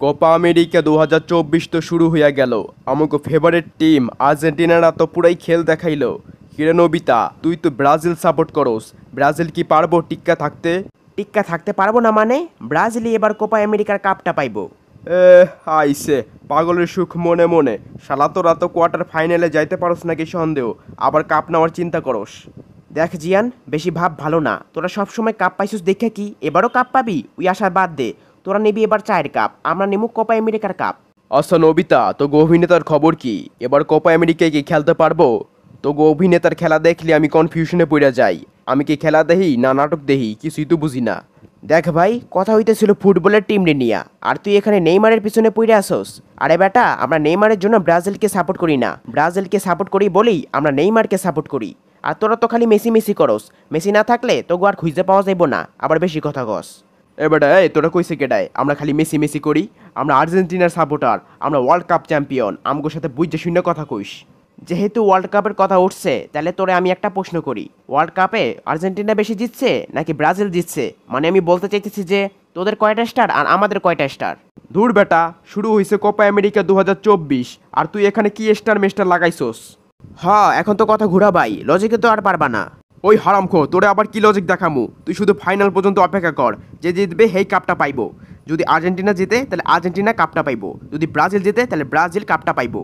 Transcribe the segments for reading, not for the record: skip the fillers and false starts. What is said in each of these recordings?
Copa America 2024 তো শুরু হইয়া গেল। আমাকে ফেভারিট টিম আর্জেন্টিনারা তো পুরাই খেল দেখাইলো। হিরে নবিতা, তুই তো ব্রাজিল সাপোর্ট করস। ব্রাজিল কি পারবো টিক্কা থাকতে? টিক্কা থাকতে পারবো না মানে? ব্রাজিলই এবার কোপা আমেরিকার কাপটা পাইবো। এ আইসে পাগলের সুখ মনে মনে। শালা তোরা তো কোয়ার্টার ফাইনালে যাইতে পারস নাকি সন্দেহ, আবার কাপ নেওয়ার চিন্তা করস। দেখ জিয়ান, বেশি ভাব ভালো না। তোরা সবসময় কাপ পাইছিস দেখে কি এবারও কাপ পাবি? ওই আশার বাদ দে। তোরা নিবি এবার 4 কাপ, আমরা নেবো কোপা আমেরিকার কাপ। আচ্ছা নবিতা, তো অভিনেতার খবর কি? এবার কোপা আমেরিকায় কি খেলতে পারবো? তো অভিনেতার খেলা দেখলে আমি কনফিউশনে পড়ে যাই। আমি কি খেলা দেখি না নাটক দেখি, কিছুই তো বুঝি না। দেখ ভাই, কথা হইতেছিল ফুটবলের টিম নিয়া, আর তুই এখানে নেইমারের পিছনে পড়ে আসোস। আরে বেটা, আমরা নেইমারের জন্য ব্রাজিলকে সাপোর্ট করি না, ব্রাজিলকে সাপোর্ট করি বলেই আমরা নেইমারকে সাপোর্ট করি। আর তোরা তো খালি মেসি মেসি করস। মেসি না থাকলে তো আর খুঁজে পাওয়া যাইব না, আবার বেশি কথা কস। এবারে এই তোরা কইছে কেটায় আমরা খালি মেসি মেসি করি? আমরা আর্জেন্টিনার সাপোর্টার, আমরা ওয়ার্ল্ড কাপ চ্যাম্পিয়ন। আমগোর সাথে বুঝে শূন্য কথা কইস। যেহেতু ওয়ার্ল্ড কাপের কথা উঠছে, তাহলে তোরে আমি একটা প্রশ্ন করি। ওয়ার্ল্ড কাপে আর্জেন্টিনা বেশি জিতছে নাকি ব্রাজিল জিতছে? মানে আমি বলতে চাইতেছি যে তোদের কয়টা স্টার আর আমাদের কয়টা স্টার? দূর বেটা, শুরু হয়েছে কোপা আমেরিকা 2024 আর তুই এখানে কি স্টার মেস্টার লাগাইছস? হ্যাঁ, এখন তো কথা ঘুরাবাই, লজিকে তো আর পারবা না। ওই হারামখো, তোরে আবার কি লজিক দেখামু? তুই শুধু ফাইনাল পর্যন্ত অপেক্ষা কর, যে জিতবে সেই কাপটা পাইবো। যদি আর্জেন্টিনা জিতে তাহলে আর্জেন্টিনা কাপটা পাইবো, যদি ব্রাজিল জিতে তাহলে ব্রাজিল কাপটা পাইবো।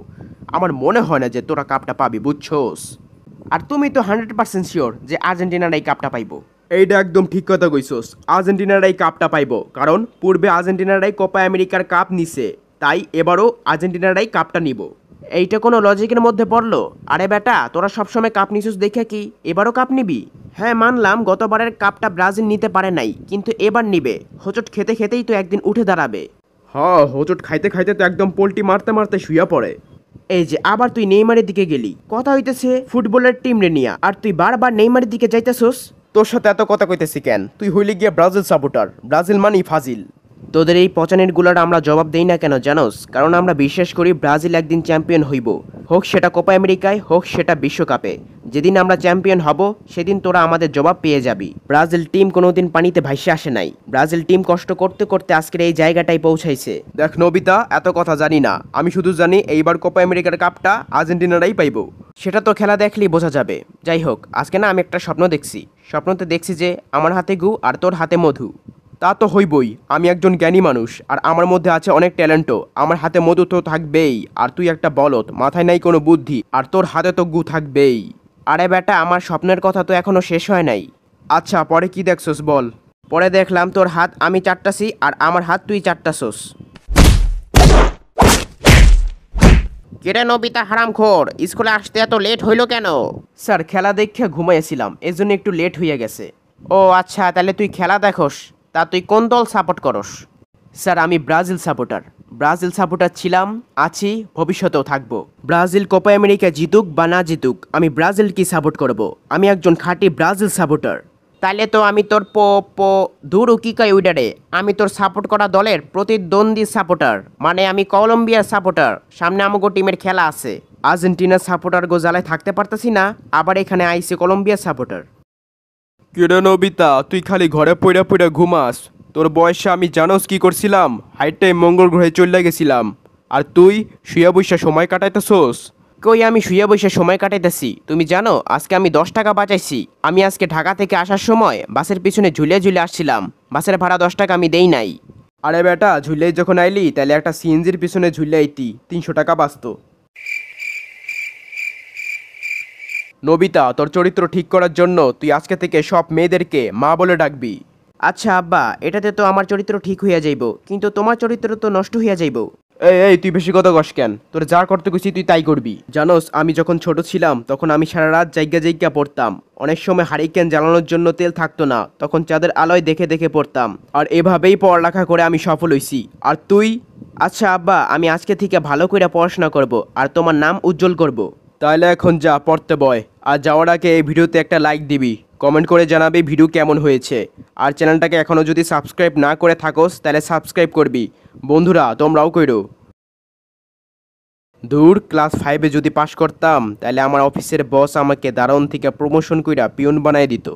আমার মনে হয় না যে তোরা কাপটা পাবি, বুঝছোস? আর তুমি তো 100% শিওর যে আর্জেন্টিনারাই কাপটা পাইবো। এইটা একদম ঠিক কথা কইছস। আর্জেন্টিনারাই কাপটা পাইবো, কারণ পূর্বে আর্জেন্টিনারাই কোপা আমেরিকার কাপ নিছে, তাই এবারও আর্জেন্টিনারাই কাপটা নিব। এইটা কোনো লজিকের মধ্যে পড়লো? আরে বেটা, তোরা সবসময় কাপ নিছিস দেখে কি এবারও কাপ নিবি? হ্যাঁ মানলাম, গতবারের কাপটা ব্রাজিল নিতে পারে নাই, কিন্তু এবার নিবে। হোঁচট খেতে খেতেই তো একদিন উঠে দাঁড়াবে। হ্যাঁ, হোঁচট খাইতে খাইতে তো একদম পোল্টি মারতে মারতে শুইয়া পড়ে। এই যে আবার তুই নেইমারের দিকে গেলি। কথা হইতেছে ফুটবলের টিম রে নিয়া, আর তুই বারবার নেইমারের দিকে যাইতেছস। তোর সাথে এত কথা কইতেছি কেন? তুই হইলি গিয়া ব্রাজিল সাপোর্টার, ব্রাজিল মানেই ফাজিল। তোদের এই পচানের গুলার আমরা জবাব দেই না কেন জানোস? কারণ আমরা বিশ্বাস করি ব্রাজিল একদিন চ্যাম্পিয়ন হইব, হোক সেটা কোপা আমেরিকায়, হোক সেটা বিশ্বকাপে। যেদিন আমরা চ্যাম্পিয়ন হব সেদিন তোরা আমাদের জবাব পেয়ে যাবি। ব্রাজিল টিম কোনোদিন পানিতে ভাইসে আসে নাই। ব্রাজিল টিম কষ্ট করতে করতে আজকের এই জায়গাটাই পৌঁছাইছে। দেখ নবিতা, এত কথা জানি না। আমি শুধু জানি এইবার কোপা আমেরিকার কাপটা আর্জেন্টিনারাই পাইবো। সেটা তো খেলা দেখলেই বোঝা যাবে। যাই হোক, আজকে না আমি একটা স্বপ্ন দেখছি। স্বপ্নতে দেখছি যে আমার হাতে গু আর তোর হাতে মধু। তা তো হইবই, আমি একজন জ্ঞানী মানুষ আর আমার মধ্যে আছে অনেক ট্যালেন্টও। আমার হাতে মধু তো থাকবেই, আর তুই একটা বলদ, মাথায় নাই কোনো বুদ্ধি, আর তোর হাতে তো গু থাকবেই। আরে বেটা, আমার স্বপ্নের কথা তো এখনো শেষ হয় নাই। আচ্ছা, পরে কি দেখছস বল? পরে দেখলাম তোর হাত আমি চাটতাছি আর আমার হাত তুই চাটতাছস। কেরে নবিতা হারামখোর, স্কুলে আসতে এত লেট হইল কেন? স্যার, খেলা দেখে ঘুমাইছিলাম, এজন্য একটু লেট হইয়া গেছে। ও আচ্ছা, তাহলে তুই খেলা দেখোস। তা তুই কোন দল সাপোর্ট করস? স্যার, আমি ব্রাজিল সাপোর্টার। ব্রাজিল সাপোর্টার ছিলাম, আছি, ভবিষ্যতেও থাকবো। ব্রাজিল কোপা আমেরিকা জিতুক বা না জিতুক, আমি ব্রাজিলকে সাপোর্ট করব। আমি একজন খাঁটি ব্রাজিল সাপোর্টার। তাইলে তো আমি তোর পো পো দূর কি কয় উইডারে, আমি তোর সাপোর্ট করা দলের প্রতিদ্বন্দ্বী সাপোর্টার, মানে আমি কলম্বিয়ার সাপোর্টার। সামনে আমাগো টিমের খেলা আছে। আর্জেন্টিনার সাপোর্টার গোজালায় থাকতে পারতাছি না, আবার এখানে আইসি কলম্বিয়ার সাপোর্টার। কিরে নবিতা, তুই খালি ঘরে পইড়া পইড়া ঘুমাস? তোর বয়সে আমি জানোস কি করছিলাম? হাইটাই মঙ্গল গ্রহে চলে গেছিলাম, আর তুই শুয়া বৈশা সময় কাটাইতেছোস। কই আমি শুয়ে বসে সময় কাটাইতেছি? তুমি জানো আজকে আমি 10 টাকা বাঁচাইছি। আমি আজকে ঢাকা থেকে আসার সময় বাসের পিছনে ঝুলে ঝুলে আসছিলাম। বাসের ভাড়া 10 টাকা আমি দেই নাই। আরে বেটা, ঝুলে যখন আইলি তাহলে একটা সিএনজির পিছনে ঝুলে আইতি, 300 টাকা বাঁচতো। নবিতা, তোর চরিত্র ঠিক করার জন্য তুই আজকে থেকে সব মেয়েদেরকে মা বলে ডাকবি। আচ্ছা আব্বা, এটাতে তো আমার চরিত্র ঠিক হইয়া যাইব, কিন্তু তোমার চরিত্র তো নষ্ট হইয়া যাইব। এই তুই বেশি কথা কস কেন? তোর যা করতে গেছি তুই তাই করবি। জানোস, আমি যখন ছোট ছিলাম তখন আমি সারা রাত জায়গা জায়গা পড়তাম। অনেক সময় হারিকেন জ্বালানোর জন্য তেল থাকতো না, তখন চাঁদের আলোয় দেখে দেখে পড়তাম। আর এভাবেই পড়ালেখা করে আমি সফল হইছি। আর তুই? আচ্ছা আব্বা, আমি আজকে থেকে ভালো করে পড়াশোনা করব আর তোমার নাম উজ্জ্বল করব। তাহলে এখন যা, পড়তে বয়। আর যাওয়ার আগে এই ভিডিওতে একটা লাইক দিবি, কমেন্ট করে জানাবি ভিডিও কেমন হয়েছে। আর চ্যানেলটাকে এখনও যদি সাবস্ক্রাইব না করে থাকোস তাহলে সাবস্ক্রাইব করবি। বন্ধুরা, তোমরাও কইরো। দূর, ক্লাস 5-এ যদি পাশ করতাম তাহলে আমার অফিসের বস আমাকে দারোয়ান থেকে প্রমোশন কইরা পিয়ন বানায় দিত।